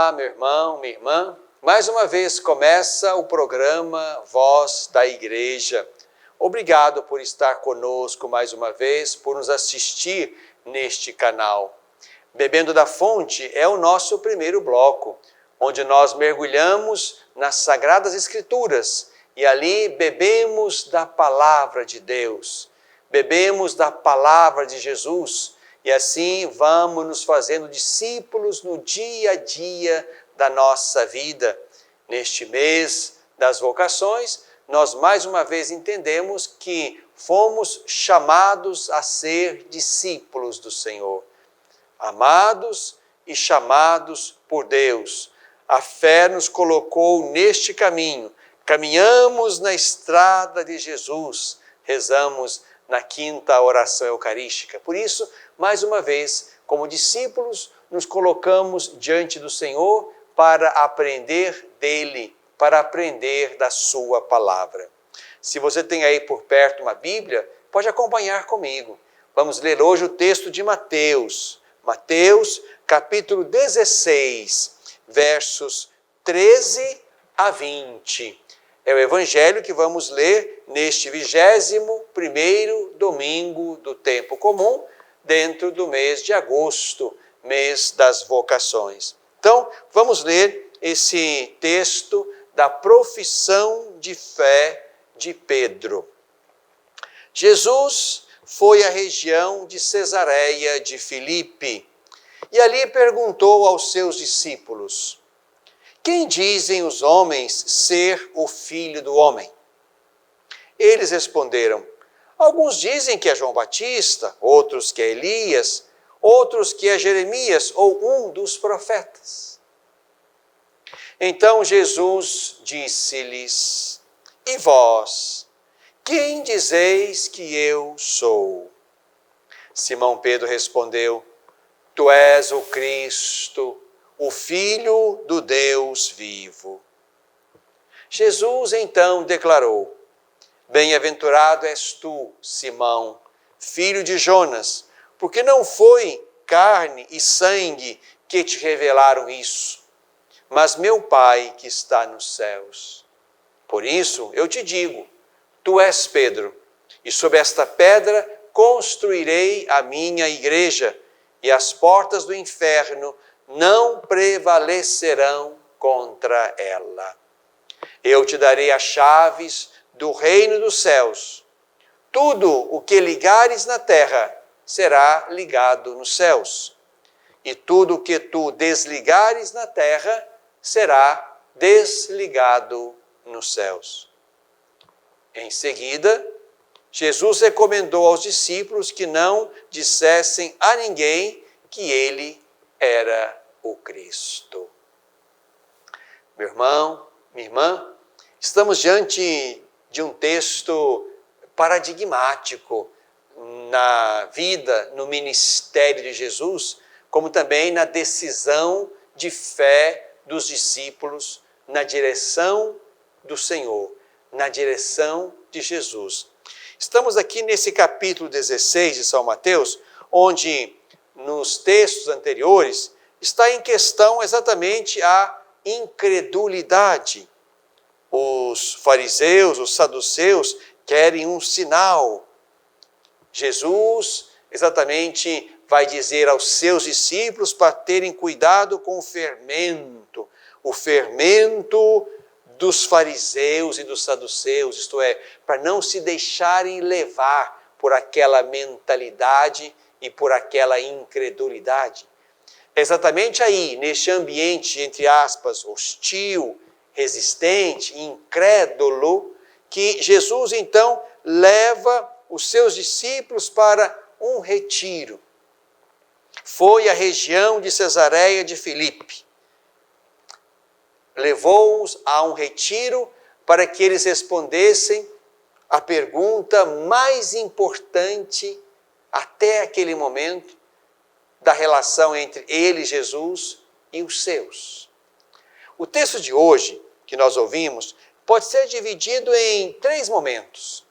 Olá, meu irmão, minha irmã. Mais uma vez começa o programa Voz da Igreja. Obrigado por estar conosco mais uma vez, por nos assistir neste canal. Bebendo da Fonte é o nosso primeiro bloco, onde nós mergulhamos nas Sagradas Escrituras e ali bebemos da Palavra de Deus, bebemos da Palavra de Jesus e assim vamos nos fazendo discípulos no dia a dia da nossa vida. Neste mês das vocações, nós mais uma vez entendemos que fomos chamados a ser discípulos do Senhor, amados e chamados por Deus. A fé nos colocou neste caminho, caminhamos na estrada de Jesus, rezamos na quinta oração eucarística. Por isso, mais uma vez, como discípulos, nos colocamos diante do Senhor para aprender dele, para aprender da sua palavra. Se você tem aí por perto uma Bíblia, pode acompanhar comigo. Vamos ler hoje o texto de Mateus. Mateus, capítulo 16, versos 13 a 20. É o evangelho que vamos ler neste 21º domingo do tempo comum, dentro do mês de agosto, mês das vocações. Então, vamos ler esse texto da profissão de fé de Pedro. Jesus foi à região de Cesareia de Filipe e ali perguntou aos seus discípulos: quem dizem os homens ser o Filho do Homem? Eles responderam: alguns dizem que é João Batista, outros que é Elias, outros que é Jeremias ou um dos profetas. Então Jesus disse-lhes: e vós, quem dizeis que eu sou? Simão Pedro respondeu: tu és o Cristo, o Filho do Deus vivo. Jesus então declarou: bem-aventurado és tu, Simão, filho de Jonas, porque não foi carne e sangue que te revelaram isso, mas meu Pai que está nos céus. Por isso eu te digo, tu és Pedro, e sobre esta pedra construirei a minha igreja, e as portas do inferno não prevalecerão contra ela. Eu te darei as chaves do reino dos céus. Tudo o que ligares na terra será ligado nos céus, e tudo o que tu desligares na terra será desligado nos céus. Em seguida, Jesus recomendou aos discípulos que não dissessem a ninguém que ele era o Cristo. Meu irmão, minha irmã, estamos diante de um texto paradigmático na vida, no ministério de Jesus, como também na decisão de fé dos discípulos na direção do Senhor, na direção de Jesus. Estamos aqui nesse capítulo 16 de São Mateus, onde nos textos anteriores está em questão exatamente a incredulidade. Os fariseus, os saduceus querem um sinal. Jesus exatamente vai dizer aos seus discípulos para terem cuidado com o fermento dos fariseus e dos saduceus, isto é, para não se deixarem levar por aquela mentalidade e por aquela incredulidade. É exatamente aí, neste ambiente, entre aspas, hostil, resistente, incrédulo, que Jesus então leva os seus discípulos para um retiro. Foi à região de Cesareia de Filipe. Levou-os a um retiro para que eles respondessem a pergunta mais importante até aquele momento da relação entre ele, Jesus, e os seus. O texto de hoje, que nós ouvimos, pode ser dividido em 3 momentos.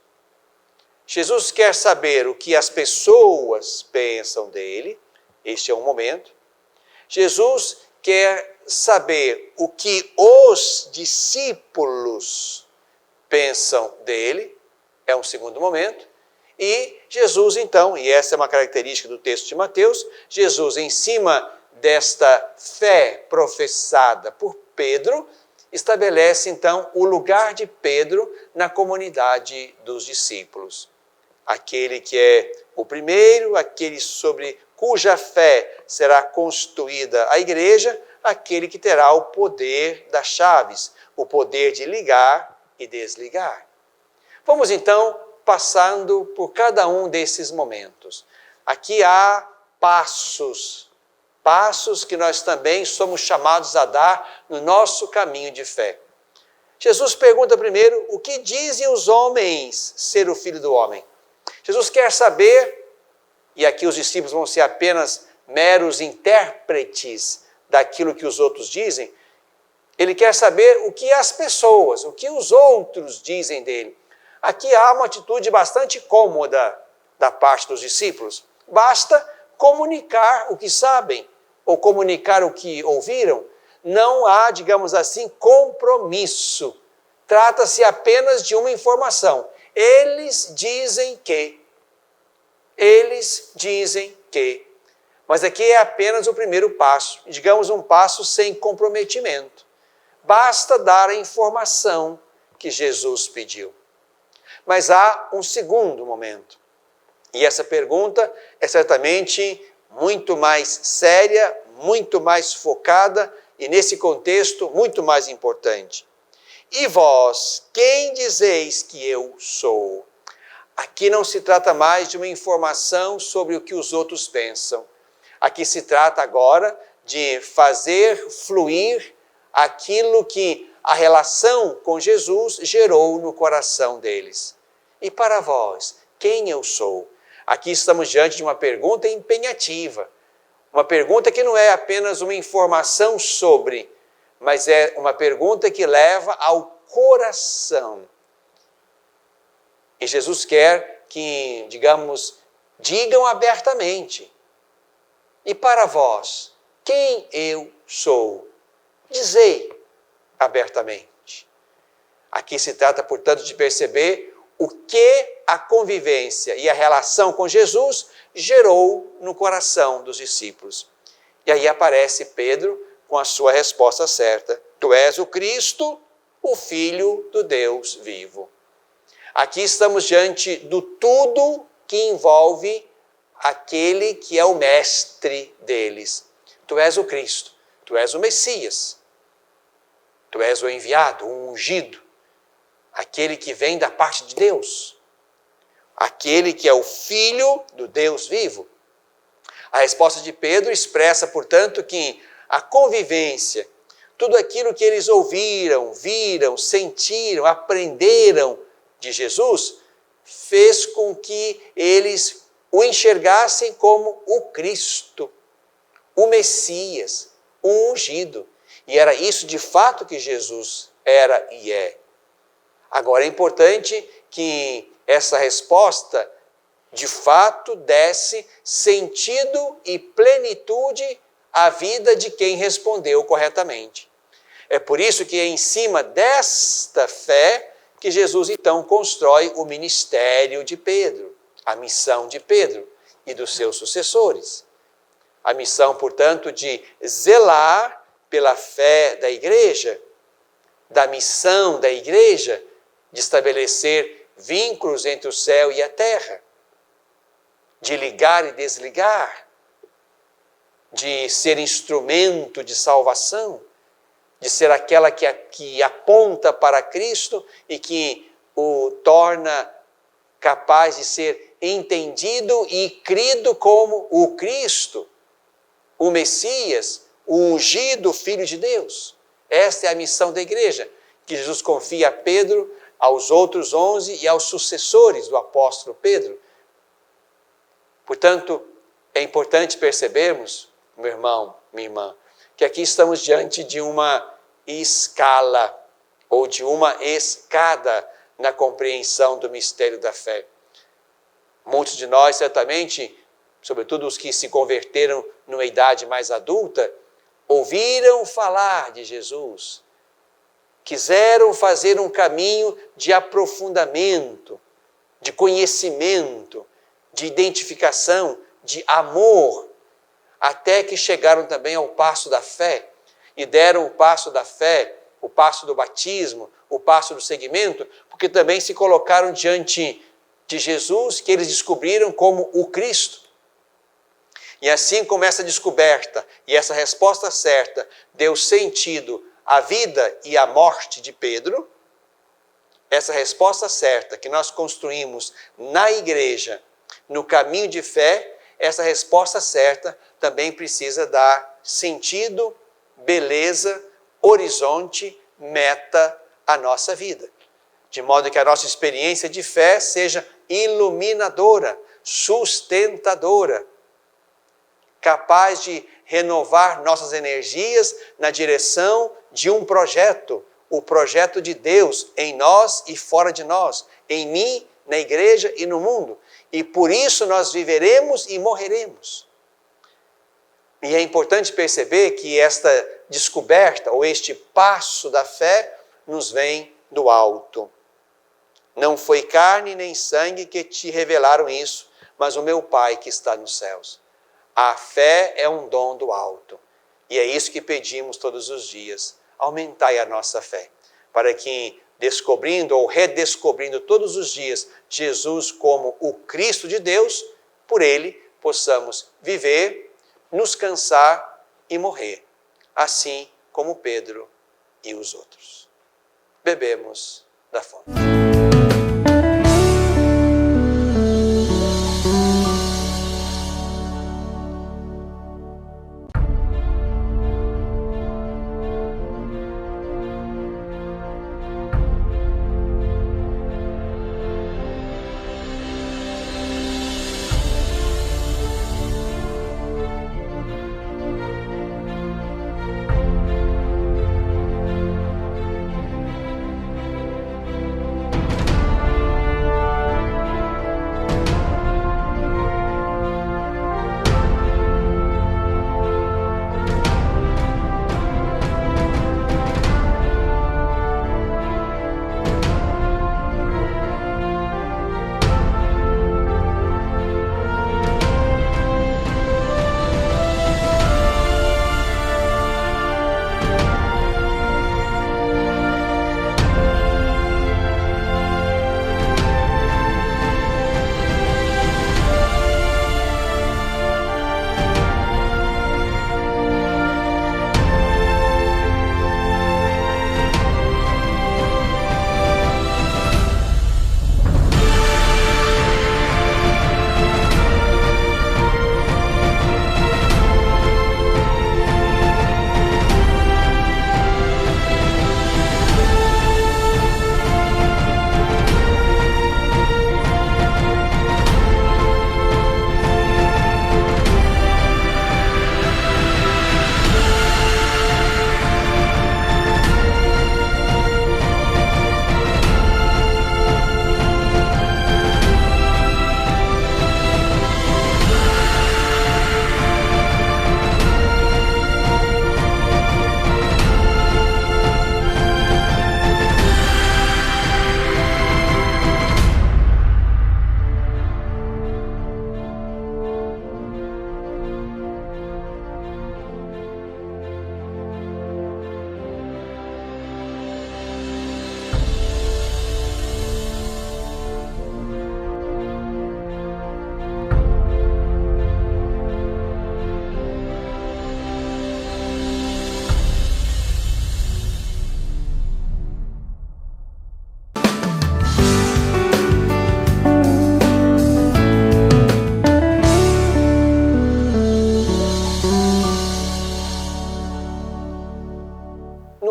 Jesus quer saber o que as pessoas pensam dele, este é um momento. Jesus quer saber o que os discípulos pensam dele, é um segundo momento. E Jesus, então, e essa é uma característica do texto de Mateus, Jesus, em cima desta fé professada por Pedro, estabelece, então, o lugar de Pedro na comunidade dos discípulos. Aquele que é o primeiro, aquele sobre cuja fé será construída a igreja, aquele que terá o poder das chaves, o poder de ligar e desligar. Vamos, então, passando por cada um desses momentos. Aqui há passos que nós também somos chamados a dar no nosso caminho de fé. Jesus pergunta primeiro, o que dizem os homens ser o Filho do Homem? Jesus quer saber, e aqui os discípulos vão ser apenas meros intérpretes daquilo que os outros dizem, ele quer saber o que as pessoas, o que os outros dizem dele. Aqui há uma atitude bastante cômoda da parte dos discípulos. Basta comunicar o que sabem, ou comunicar o que ouviram. Não há, digamos assim, compromisso. Trata-se apenas de uma informação. Eles dizem que. Mas aqui é apenas o primeiro passo. Digamos, um passo sem comprometimento. Basta dar a informação que Jesus pediu. Mas há um segundo momento. E essa pergunta é certamente muito mais séria, muito mais focada e, nesse contexto, muito mais importante. E vós, quem dizeis que eu sou? Aqui não se trata mais de uma informação sobre o que os outros pensam. Aqui se trata agora de fazer fluir aquilo que a relação com Jesus gerou no coração deles. E para vós, quem eu sou? Aqui estamos diante de uma pergunta empenhativa. Uma pergunta que não é apenas uma informação sobre, mas é uma pergunta que leva ao coração. E Jesus quer que, digamos, digam abertamente. E para vós, quem eu sou? Dizei abertamente. Aqui se trata, portanto, de perceber o que a convivência e a relação com Jesus gerou no coração dos discípulos. E aí aparece Pedro com a sua resposta certa. Tu és o Cristo, o Filho do Deus vivo. Aqui estamos diante do tudo que envolve aquele que é o mestre deles. Tu és o Cristo, tu és o Messias, tu és o enviado, o ungido, aquele que vem da parte de Deus, aquele que é o Filho do Deus vivo. A resposta de Pedro expressa, portanto, que a convivência, tudo aquilo que eles ouviram, viram, sentiram, aprenderam de Jesus, fez com que eles o enxergassem como o Cristo, o Messias, o ungido. E era isso de fato que Jesus era e é. Agora é importante que essa resposta de fato desse sentido e plenitude à vida de quem respondeu corretamente. É por isso que é em cima desta fé que Jesus então constrói o ministério de Pedro, a missão de Pedro e dos seus sucessores. A missão, portanto, de zelar pela fé da igreja, da missão da igreja, de estabelecer vínculos entre o céu e a terra, de ligar e desligar, de ser instrumento de salvação, de ser aquela que aponta para Cristo e que o torna capaz de ser entendido e crido como o Cristo, o Messias, o ungido Filho de Deus. Esta é a missão da igreja, que Jesus confia a Pedro, aos outros 11 e aos sucessores do apóstolo Pedro. Portanto, é importante percebermos, meu irmão, minha irmã, que aqui estamos diante de uma escala ou de uma escada na compreensão do mistério da fé. Muitos de nós, certamente, sobretudo os que se converteram numa idade mais adulta, ouviram falar de Jesus, quiseram fazer um caminho de aprofundamento, de conhecimento, de identificação, de amor, até que chegaram também ao passo da fé e deram o passo da fé, o passo do batismo, o passo do seguimento, porque também se colocaram diante de Jesus, que eles descobriram como o Cristo. E assim como essa descoberta e essa resposta certa deu sentido à vida e à morte de Pedro, essa resposta certa que nós construímos na igreja, no caminho de fé, essa resposta certa também precisa dar sentido, beleza, horizonte, meta à nossa vida. De modo que a nossa experiência de fé seja iluminadora, sustentadora, capaz de renovar nossas energias na direção de um projeto, o projeto de Deus em nós e fora de nós, em mim, na igreja e no mundo. E por isso nós viveremos e morreremos. E é importante perceber que esta descoberta, ou este passo da fé, nos vem do alto. Não foi carne nem sangue que te revelaram isso, mas o meu Pai que está nos céus. A fé é um dom do alto. E é isso que pedimos todos os dias. Aumentai a nossa fé, para que, descobrindo ou redescobrindo todos os dias Jesus como o Cristo de Deus, por Ele possamos viver, nos cansar e morrer, assim como Pedro e os outros. Bebemos da fonte.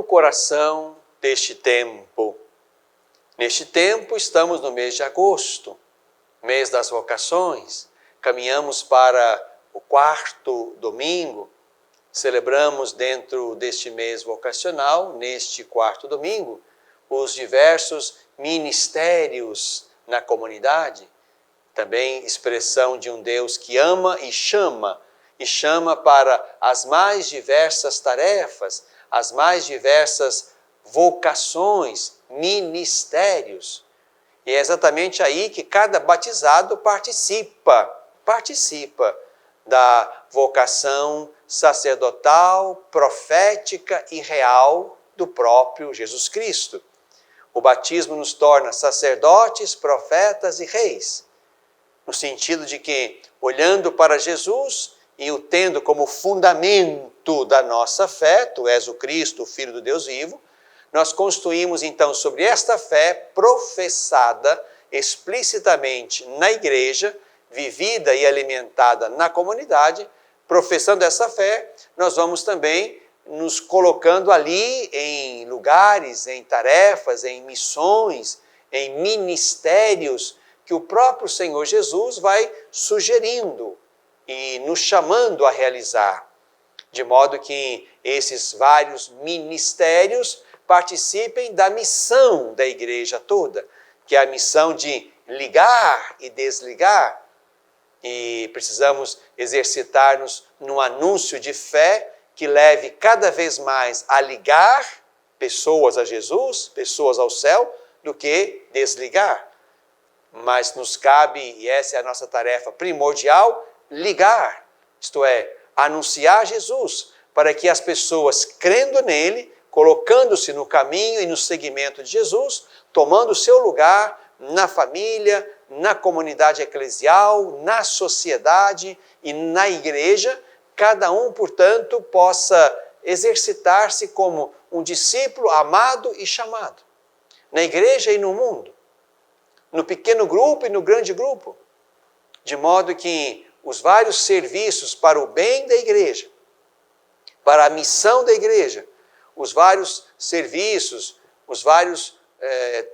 Coração deste tempo. Neste tempo estamos no mês de agosto, mês das vocações, caminhamos para o 4º domingo, celebramos dentro deste mês vocacional, neste 4º domingo, os diversos ministérios na comunidade, também expressão de um Deus que ama e chama, e chama para as mais diversas tarefas, as mais diversas vocações, ministérios. E é exatamente aí que cada batizado participa da vocação sacerdotal, profética e real do próprio Jesus Cristo. O batismo nos torna sacerdotes, profetas e reis, no sentido de que, olhando para Jesus e o tendo como fundamento da nossa fé, tu és o Cristo, o Filho do Deus vivo, nós construímos então sobre esta fé professada explicitamente na igreja, vivida e alimentada na comunidade, professando essa fé, nós vamos também nos colocando ali em lugares, em tarefas, em missões, em ministérios que o próprio Senhor Jesus vai sugerindo e nos chamando a realizar. De modo que esses vários ministérios participem da missão da igreja toda, que é a missão de ligar e desligar. E precisamos exercitar-nos no anúncio de fé que leve cada vez mais a ligar pessoas a Jesus, pessoas ao céu, do que desligar. Mas nos cabe, e essa é a nossa tarefa primordial, ligar, isto é, anunciar Jesus, para que as pessoas, crendo nele, colocando-se no caminho e no seguimento de Jesus, tomando o seu lugar na família, na comunidade eclesial, na sociedade e na igreja, cada um, portanto, possa exercitar-se como um discípulo amado e chamado, na igreja e no mundo, no pequeno grupo e no grande grupo, de modo que os vários serviços para o bem da igreja, para a missão da igreja, os vários serviços, os vários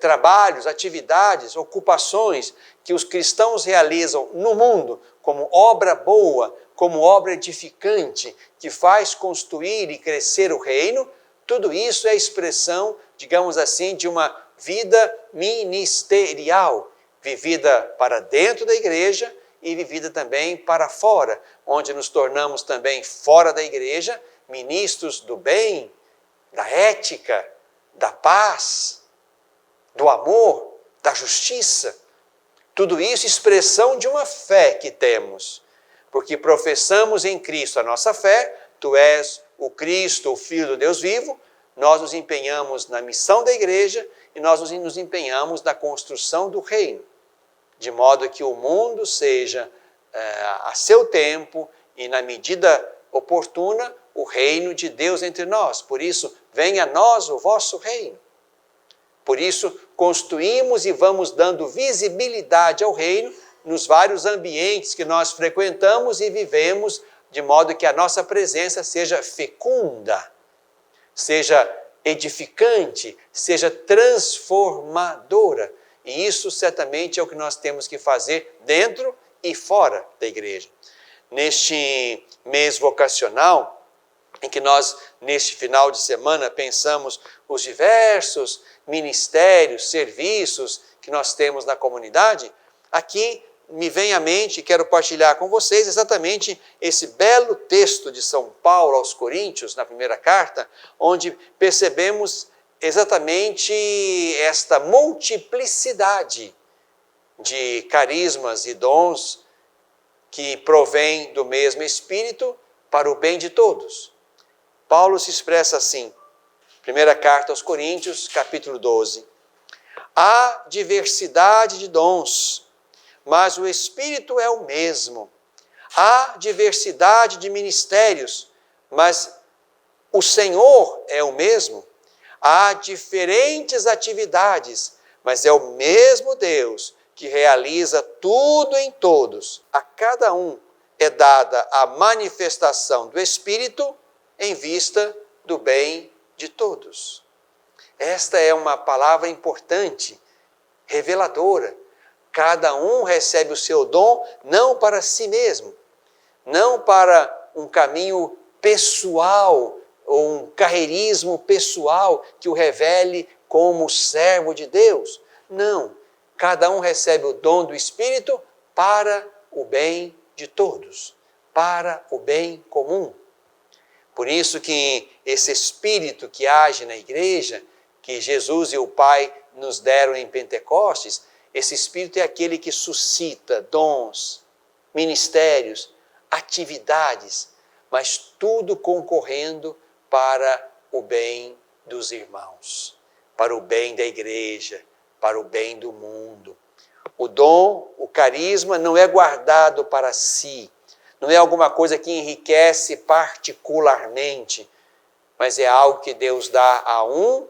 trabalhos, atividades, ocupações que os cristãos realizam no mundo como obra boa, como obra edificante, que faz construir e crescer o reino, tudo isso é expressão, digamos assim, de uma vida ministerial, vivida para dentro da igreja e vivida também para fora, onde nos tornamos também fora da igreja ministros do bem, da ética, da paz, do amor, da justiça. Tudo isso expressão de uma fé que temos, porque professamos em Cristo a nossa fé, tu és o Cristo, o Filho do Deus vivo, nós nos empenhamos na missão da igreja e nós nos empenhamos na construção do reino, de modo que o mundo seja, a seu tempo e na medida oportuna, o reino de Deus entre nós. Por isso, venha a nós o vosso reino. Por isso, construímos e vamos dando visibilidade ao reino nos vários ambientes que nós frequentamos e vivemos, de modo que a nossa presença seja fecunda, seja edificante, seja transformadora. E isso certamente é o que nós temos que fazer dentro e fora da igreja. Neste mês vocacional, em que nós, neste final de semana, pensamos os diversos ministérios, serviços que nós temos na comunidade, aqui me vem à mente e quero partilhar com vocês exatamente esse belo texto de São Paulo aos Coríntios, na primeira carta, onde percebemos exatamente esta multiplicidade de carismas e dons que provém do mesmo Espírito para o bem de todos. Paulo se expressa assim, primeira carta aos Coríntios, capítulo 12. Há diversidade de dons, mas o Espírito é o mesmo. Há diversidade de ministérios, mas o Senhor é o mesmo. Há diferentes atividades, mas é o mesmo Deus que realiza tudo em todos. A cada um é dada a manifestação do Espírito em vista do bem de todos. Esta é uma palavra importante, reveladora. Cada um recebe o seu dom não para si mesmo, não para um caminho pessoal ou um carreirismo pessoal que o revele como servo de Deus. Não, cada um recebe o dom do Espírito para o bem de todos, para o bem comum. Por isso que esse Espírito que age na igreja, que Jesus e o Pai nos deram em Pentecostes, esse Espírito é aquele que suscita dons, ministérios, atividades, mas tudo concorrendo para o bem dos irmãos, para o bem da igreja, para o bem do mundo. O dom, o carisma não é guardado para si, não é alguma coisa que enriquece particularmente, mas é algo que Deus dá a um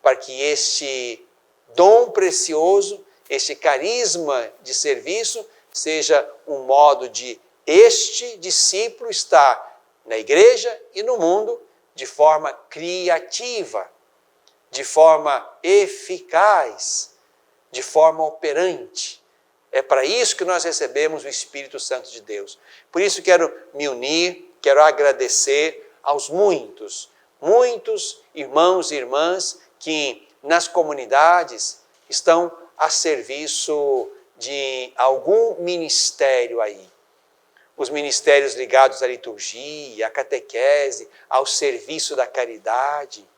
para que este dom precioso, este carisma de serviço, seja um modo de este discípulo estar na igreja e no mundo de forma criativa, de forma eficaz, de forma operante. É para isso que nós recebemos o Espírito Santo de Deus. Por isso quero me unir, quero agradecer aos muitos irmãos e irmãs que nas comunidades estão a serviço de algum ministério aí. Os ministérios ligados à liturgia, à catequese, ao serviço da caridade.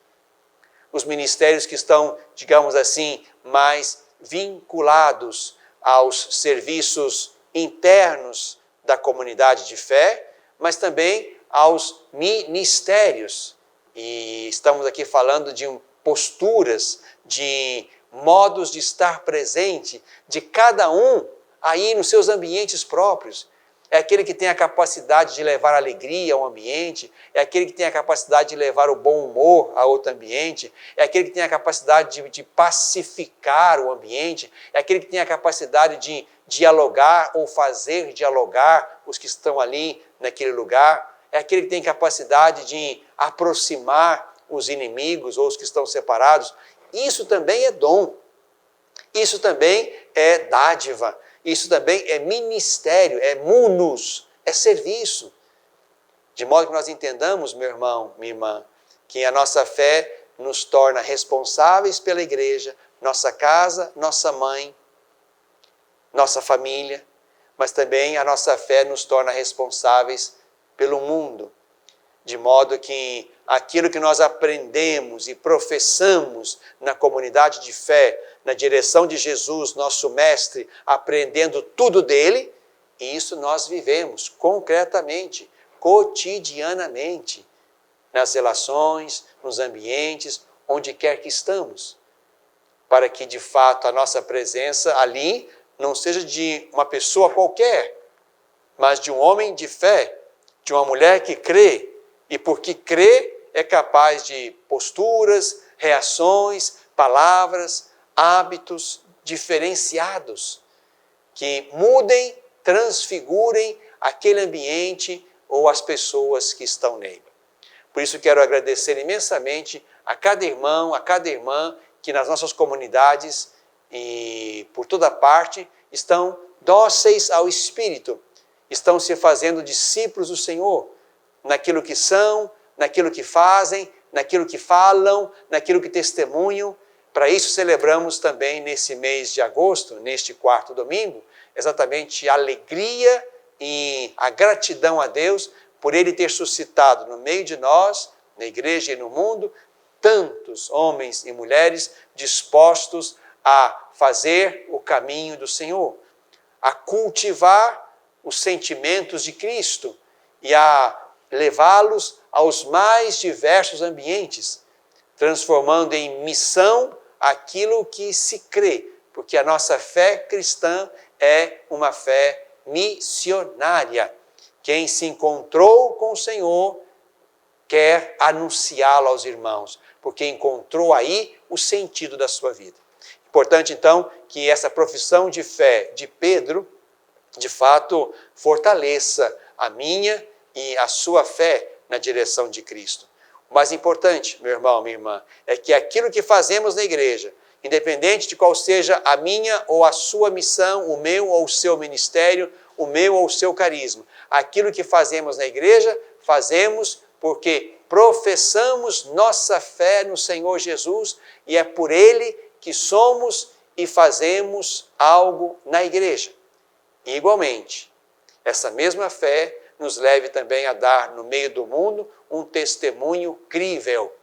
Os ministérios que estão, digamos assim, mais vinculados aos serviços internos da comunidade de fé, mas também aos ministérios. E estamos aqui falando de posturas, de modos de estar presente de cada um aí nos seus ambientes próprios. É aquele que tem a capacidade de levar alegria ao ambiente, é aquele que tem a capacidade de levar o bom humor a outro ambiente, é aquele que tem a capacidade de pacificar o ambiente, é aquele que tem a capacidade de dialogar ou fazer dialogar os que estão ali naquele lugar, é aquele que tem capacidade de aproximar os inimigos ou os que estão separados. Isso também é dom, isso também é dádiva. Isso também é ministério, é munus, é serviço. De modo que nós entendamos, meu irmão, minha irmã, que a nossa fé nos torna responsáveis pela igreja, nossa casa, nossa mãe, nossa família, mas também a nossa fé nos torna responsáveis pelo mundo. De modo que aquilo que nós aprendemos e professamos na comunidade de fé, na direção de Jesus, nosso mestre, aprendendo tudo dele, e isso nós vivemos concretamente, cotidianamente, nas relações, nos ambientes, onde quer que estamos, para que de fato a nossa presença ali não seja de uma pessoa qualquer, mas de um homem de fé, de uma mulher que crê, e porque crê é capaz de posturas, reações, palavras, hábitos diferenciados que mudem, transfigurem aquele ambiente ou as pessoas que estão nele. Por isso quero agradecer imensamente a cada irmão, a cada irmã que nas nossas comunidades e por toda parte estão dóceis ao Espírito, estão se fazendo discípulos do Senhor, naquilo que são, naquilo que fazem, naquilo que falam, naquilo que testemunham. Para isso celebramos também nesse mês de agosto, neste quarto domingo, exatamente a alegria e a gratidão a Deus por Ele ter suscitado no meio de nós, na igreja e no mundo, tantos homens e mulheres dispostos a fazer o caminho do Senhor, a cultivar os sentimentos de Cristo e a levá-los aos mais diversos ambientes, transformando em missão aquilo que se crê, porque a nossa fé cristã é uma fé missionária. Quem se encontrou com o Senhor quer anunciá-lo aos irmãos, porque encontrou aí o sentido da sua vida. Importante, então, que essa profissão de fé de Pedro, de fato, fortaleça a minha e a sua fé na direção de Cristo. O mais importante, meu irmão, minha irmã, é que aquilo que fazemos na igreja, independente de qual seja a minha ou a sua missão, o meu ou o seu ministério, o meu ou o seu carisma, aquilo que fazemos na igreja, fazemos porque professamos nossa fé no Senhor Jesus e é por Ele que somos e fazemos algo na igreja. E, igualmente, essa mesma fé nos leve também a dar no meio do mundo um testemunho crível,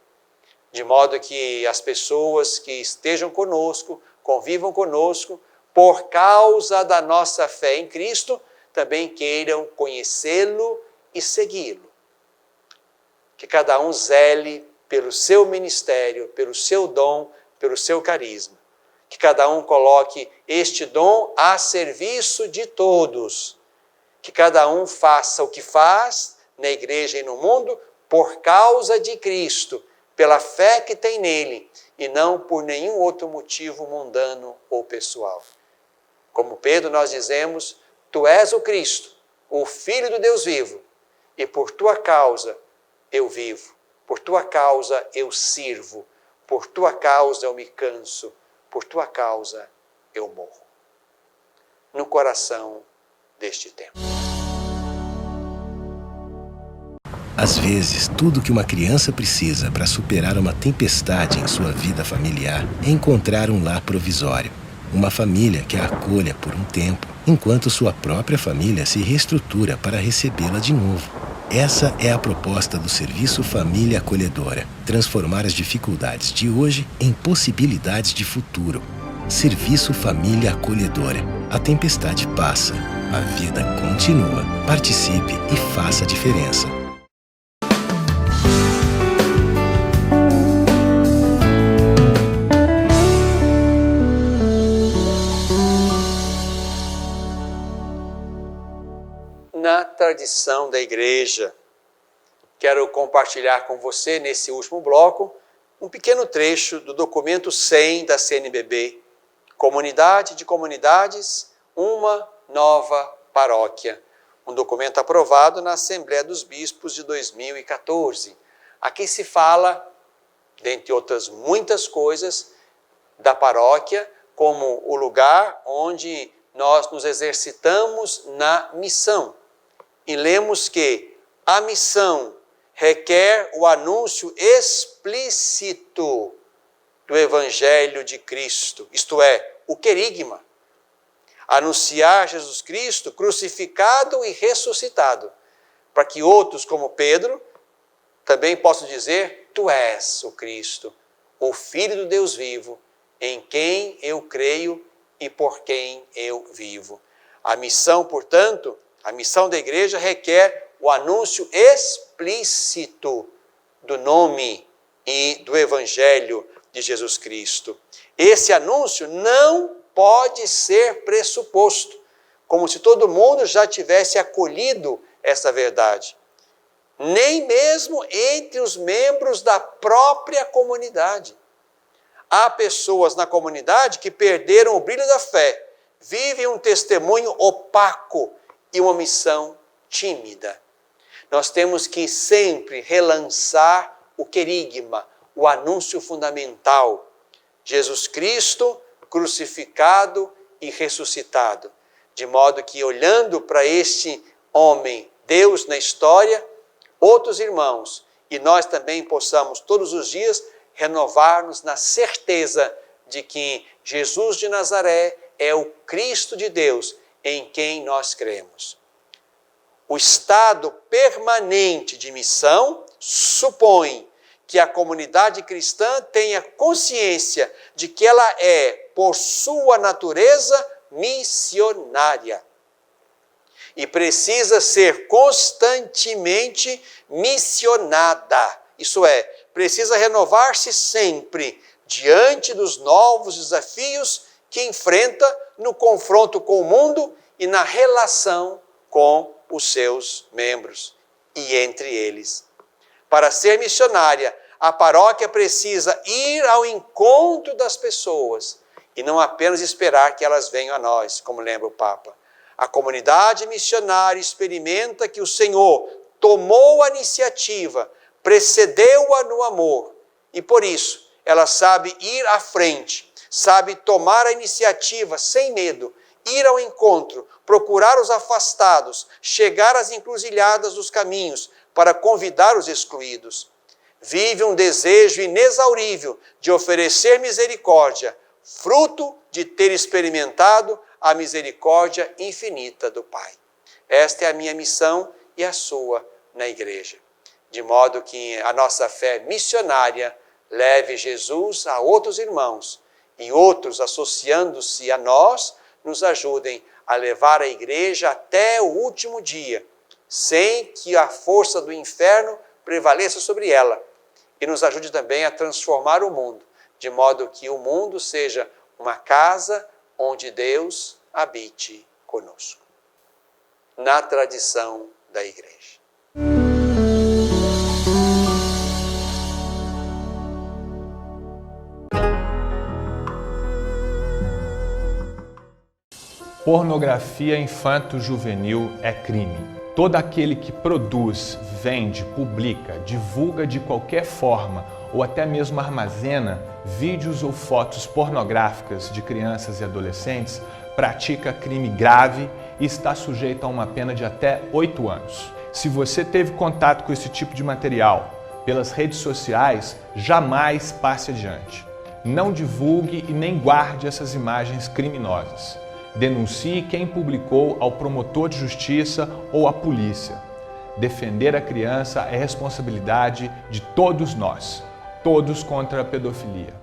de modo que as pessoas que estejam conosco, convivam conosco, por causa da nossa fé em Cristo, também queiram conhecê-lo e segui-lo. Que cada um zele pelo seu ministério, pelo seu dom, pelo seu carisma. Que cada um coloque este dom a serviço de todos. Que cada um faça o que faz na igreja e no mundo por causa de Cristo, pela fé que tem nele, e não por nenhum outro motivo mundano ou pessoal. Como Pedro nós dizemos, tu és o Cristo, o Filho do Deus vivo, e por tua causa eu vivo, por tua causa eu sirvo, por tua causa eu me canso, por tua causa eu morro. No coração deste tempo. Às vezes, tudo que uma criança precisa para superar uma tempestade em sua vida familiar é encontrar um lar provisório. Uma família que a acolha por um tempo, enquanto sua própria família se reestrutura para recebê-la de novo. Essa é a proposta do Serviço Família Acolhedora. Transformar as dificuldades de hoje em possibilidades de futuro. Serviço Família Acolhedora. A tempestade passa, a vida continua. Participe e faça a diferença. Na tradição da igreja, quero compartilhar com você, nesse último bloco, um pequeno trecho do documento 100 da CNBB, Comunidade de Comunidades, uma nova paróquia. Um documento aprovado na Assembleia dos Bispos de 2014. Aqui se fala, dentre outras muitas coisas, da paróquia como o lugar onde nós nos exercitamos na missão. E lemos que a missão requer o anúncio explícito do Evangelho de Cristo, isto é, o querigma. Anunciar Jesus Cristo crucificado e ressuscitado, para que outros, como Pedro, também possam dizer, tu és o Cristo, o Filho do Deus vivo, em quem eu creio e por quem eu vivo. A missão, portanto, a missão da igreja requer o anúncio explícito do nome e do Evangelho de Jesus Cristo. Esse anúncio não pode ser pressuposto, como se todo mundo já tivesse acolhido essa verdade. Nem mesmo entre os membros da própria comunidade. Há pessoas na comunidade que perderam o brilho da fé, vivem um testemunho opaco e uma missão tímida. Nós temos que sempre relançar o querigma, o anúncio fundamental. Jesus Cristo crucificado e ressuscitado. De modo que, olhando para este homem, Deus na história, outros irmãos, e nós também possamos todos os dias renovar-nos na certeza de que Jesus de Nazaré é o Cristo de Deus em quem nós cremos. O estado permanente de missão supõe que a comunidade cristã tenha consciência de que ela é, por sua natureza, missionária. E precisa ser constantemente missionada. Isso é, precisa renovar-se sempre diante dos novos desafios que enfrenta no confronto com o mundo e na relação com os seus membros e entre eles. Para ser missionária, a paróquia precisa ir ao encontro das pessoas e não apenas esperar que elas venham a nós, como lembra o Papa. A comunidade missionária experimenta que o Senhor tomou a iniciativa, precedeu-a no amor e por isso ela sabe ir à frente, sabe tomar a iniciativa sem medo, ir ao encontro, procurar os afastados, chegar às encruzilhadas dos caminhos para convidar os excluídos. Vive um desejo inexaurível de oferecer misericórdia, fruto de ter experimentado a misericórdia infinita do Pai. Esta é a minha missão e a sua na igreja. De modo que a nossa fé missionária leve Jesus a outros irmãos e outros, associando-se a nós, nos ajudem a levar a igreja até o último dia, sem que a força do inferno prevaleça sobre ela. E nos ajude também a transformar o mundo, de modo que o mundo seja uma casa onde Deus habite conosco. Na tradição da igreja. Pornografia infanto-juvenil é crime. Todo aquele que produz, vende, publica, divulga de qualquer forma ou até mesmo armazena vídeos ou fotos pornográficas de crianças e adolescentes pratica crime grave e está sujeito a uma pena de até 8 anos. Se você teve contato com esse tipo de material pelas redes sociais, jamais passe adiante. Não divulgue e nem guarde essas imagens criminosas. Denuncie quem publicou ao promotor de justiça ou à polícia. Defender a criança é responsabilidade de todos nós, todos contra a pedofilia.